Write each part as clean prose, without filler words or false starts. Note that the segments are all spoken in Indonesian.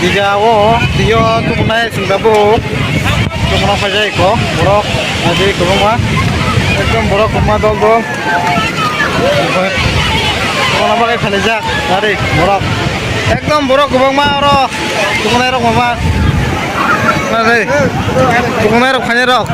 Tiga wo, tiga tu kunai singkabu, tu kunai fajai ko, borok, aja ko rumah, ekdom borok rumah dol. Kunai pakai khalejak, tarik borok, ekdom borok kubang mah oro, tu kunai rok mama, nanti, tu kunai rok fajai rok.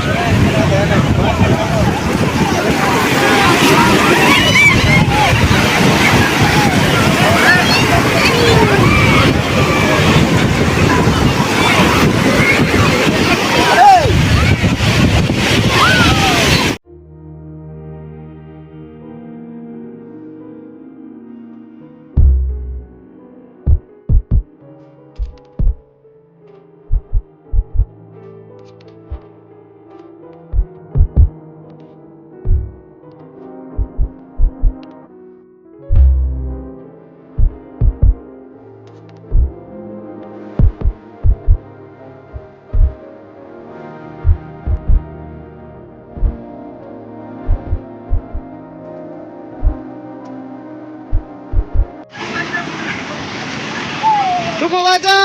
Cukup aja,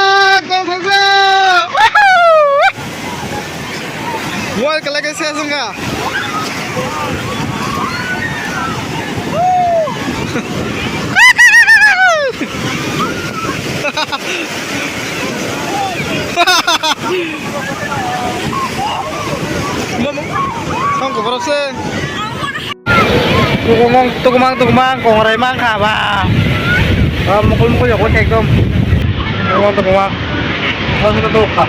kau bangga. Mual ke lagi saya sungguh. Không có bao xe. Tukumang, kong ray mang kaba. Mukul ya ko tek dom. Tukumang. Masuk ke tuka.